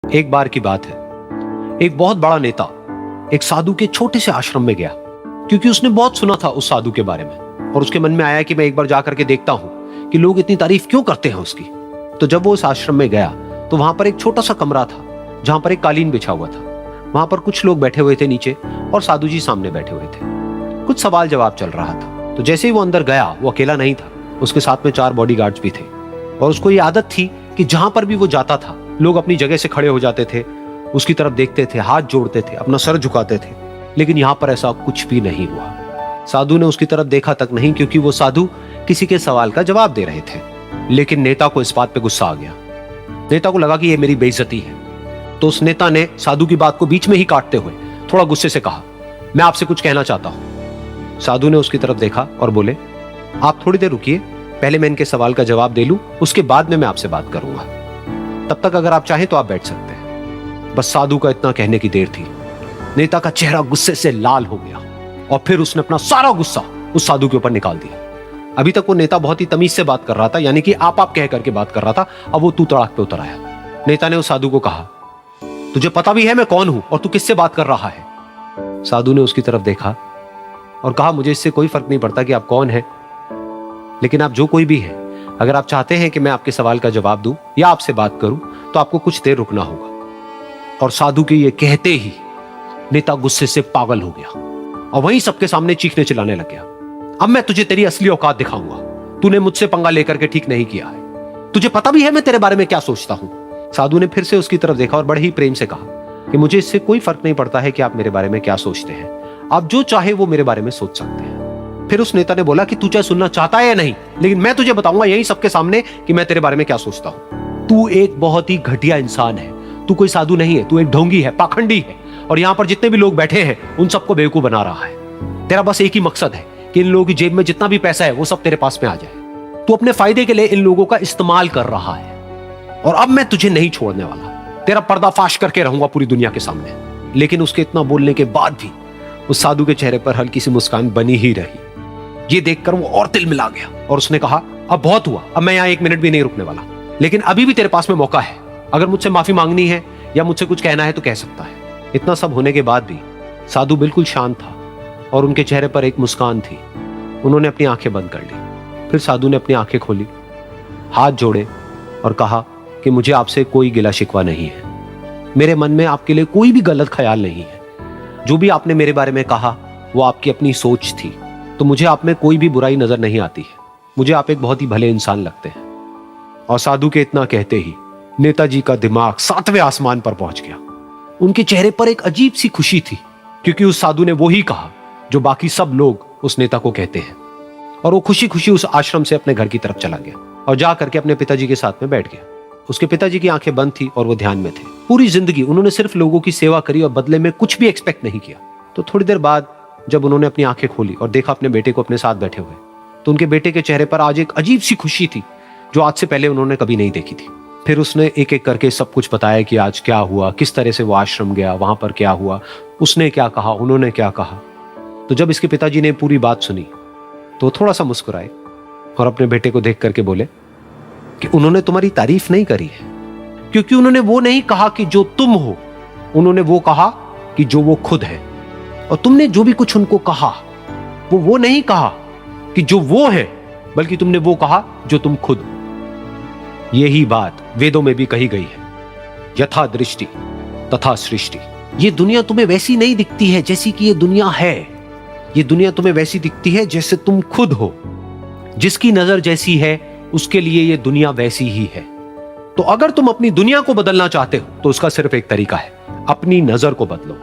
एक बार की बात है, एक बहुत बड़ा नेता एक साधु के छोटे से आश्रम में गया, क्योंकि उसने बहुत सुना था उस साधु के बारे में और उसके मन में आया कि मैं एक बार जाकर के देखता हूं कि लोग इतनी तारीफ क्यों करते हैं उसकी। तो जब वो उस आश्रम में गया तो वहां पर एक छोटा सा कमरा था जहां पर एक कालीन बिछा हुआ था। वहां पर कुछ लोग बैठे हुए थे नीचे और साधु जी सामने बैठे हुए थे। कुछ सवाल जवाब चल रहा था। तो जैसे ही वो अंदर गया, वो अकेला नहीं था, उसके साथ में 4 बॉडीगार्ड्स भी थे और उसको ये आदत थी कि जहां पर भी वो जाता था लोग अपनी जगह से खड़े हो जाते थे, उसकी तरफ देखते थे, हाथ जोड़ते थे, अपना सर झुकाते थे। लेकिन यहां पर ऐसा कुछ भी नहीं हुआ। साधु ने उसकी तरफ देखा तक नहीं, क्योंकि वो साधु किसी के सवाल का जवाब दे रहे थे। लेकिन नेता को इस बात पे गुस्सा आ गया। नेता को लगा कि ये मेरी बेइज्जती है। तो उस नेता ने साधु की बात को बीच में ही काटते हुए थोड़ा गुस्से से कहा, मैं आपसे कुछ कहना चाहता हूं। साधु ने उसकी तरफ देखा और बोले, आप थोड़ी देर रुकिए, पहले मैं इनके सवाल का जवाब दे लूं, उसके बाद में मैं आपसे बात करूंगा। तब तक अगर आप चाहें तो आप बैठ सकते हैं। बस साधु का इतना कहने की देर थी। नेता का चेहरा गुस्से से लाल हो गया और फिर उसने अपना सारा गुस्सा उस साधु के ऊपर निकाल दिया। अभी तक वो नेता बहुत ही तमीज से बात कर रहा था, यानी कि आप कह करके बात कर रहा था। अब वो तू तड़ाक पे उतर आया। नेता ने उस साधु को कहा, तुझे पता भी है मैं कौन हूं और तू किससे बात कर रहा है? साधु ने उसकी तरफ देखा और कहा, मुझे इससे कोई फर्क नहीं पड़ता कि आप कौन हैं, लेकिन आप जो कोई भी हैं, अगर आप चाहते हैं कि मैं आपके सवाल का जवाब दूं या आपसे बात करूं तो आपको कुछ देर रुकना होगा। और साधु के ये कहते ही नेता गुस्से से पागल हो गया और वहीं सबके सामने चीखने चिल्लाने लग गया, अब मैं तुझे तेरी असली औकात दिखाऊंगा। तूने मुझसे पंगा लेकर के ठीक नहीं किया है। तुझे पता भी है मैं तेरे बारे में क्या सोचता हूं। साधु ने फिर से उसकी तरफ देखा और बड़े ही प्रेम से कहा कि मुझे इससे कोई फर्क नहीं पड़ता है कि आप मेरे बारे में क्या सोचते हैं। आप जो चाहे वो मेरे बारे में सोच सकते हैं। फिर उस नेता ने बोला कि तू चाहे सुनना चाहता है या नहीं, लेकिन मैं तुझे बताऊंगा यही सबके सामने कि मैं तेरे बारे में क्या सोचता हूं। तू एक बहुत ही घटिया इंसान है। तू कोई साधु नहीं है, तू एक ढोंगी है, पाखंडी है और यहां पर जितने भी लोग बैठे हैं उन सबको बेवकूफ बना रहा है। तेरा बस एक ही मकसद है कि इन लोगों की जेब में जितना भी पैसा है वो सब तेरे पास में आ जाए। तू अपने फायदे के लिए इन लोगों का इस्तेमाल कर रहा है और अब मैं तुझे नहीं छोड़ने वाला। तेरा पर्दाफाश करके रहूंगा पूरी दुनिया के सामने। लेकिन उसके इतना बोलने के बाद भी उस साधु के चेहरे पर हल्की सी मुस्कान बनी ही रही। ये देखकर वो और तिल मिला गया और उसने कहा, अब बहुत हुआ, अब मैं यहां 1 मिनट भी नहीं रुकने वाला। लेकिन अभी भी तेरे पास में मौका है। अगर मुझसे माफी मांगनी है या मुझसे कुछ कहना है तो कह सकता है। इतना सब होने के बाद भी साधु बिल्कुल शांत था और उनके चेहरे पर एक मुस्कान थी। उन्होंने अपनी आंखें बंद कर ली। फिर साधु ने अपनी आंखें खोली, हाथ जोड़े और कहा कि मुझे आपसे कोई गिला शिकवा नहीं है। मेरे मन में आपके लिए कोई भी गलत ख्याल नहीं है। जो भी आपने मेरे बारे में कहा वो आपकी अपनी सोच थी, तो मुझे आप में कोई भी बुराई नजर नहीं आती है। मुझे आप एक बहुत ही भले इंसान लगते हैं। और साधु के इतना कहते ही नेताजी का दिमाग 7वें आसमान पर पहुंच गया। उनके चेहरे पर एक अजीब सी खुशी थी, क्योंकि उस साधु ने वो ही कहा जो बाकी सब लोग उस नेता को कहते हैं। और वो खुशी खुशी उस आश्रम से अपने घर की तरफ चला गया और जा करके अपने पिताजी के साथ में बैठ गया। उसके पिताजी की आंखें बंद थी और वो ध्यान में थे। पूरी जिंदगी उन्होंने सिर्फ लोगों की सेवा करी और बदले में कुछ भी एक्सपेक्ट नहीं किया। तो थोड़ी देर बाद जब उन्होंने अपनी आंखें खोली और देखा अपने बेटे को अपने साथ बैठे हुए, तो उनके बेटे के चेहरे पर आज एक अजीब सी खुशी थी जो आज से पहले उन्होंने कभी नहीं देखी थी। फिर उसने एक एक करके सब कुछ बताया कि आज क्या हुआ, किस तरह से वो आश्रम गया, वहां पर क्या हुआ, उसने क्या कहा, उन्होंने क्या कहा। तो जब इसके पिताजी ने पूरी बात सुनी तो थोड़ा सा मुस्कुराए और अपने बेटे को देख करके बोले कि उन्होंने तुम्हारी तारीफ नहीं करी है, क्योंकि उन्होंने वो नहीं कहा कि जो तुम हो, उन्होंने वो कहा कि जो वो खुद है। और तुमने जो भी कुछ उनको कहा वो नहीं कहा कि जो वो है, बल्कि तुमने वो कहा जो तुम खुद हो। यही बात वेदों में भी कही गई है, यथा दृष्टि तथा सृष्टि। ये दुनिया तुम्हें वैसी नहीं दिखती है जैसी कि ये दुनिया है। ये दुनिया तुम्हें वैसी दिखती है जैसे तुम खुद हो। जिसकी नजर जैसी है उसके लिए ये दुनिया वैसी ही है। तो अगर तुम अपनी दुनिया को बदलना चाहते हो तो उसका सिर्फ एक तरीका है, अपनी नजर को बदलो।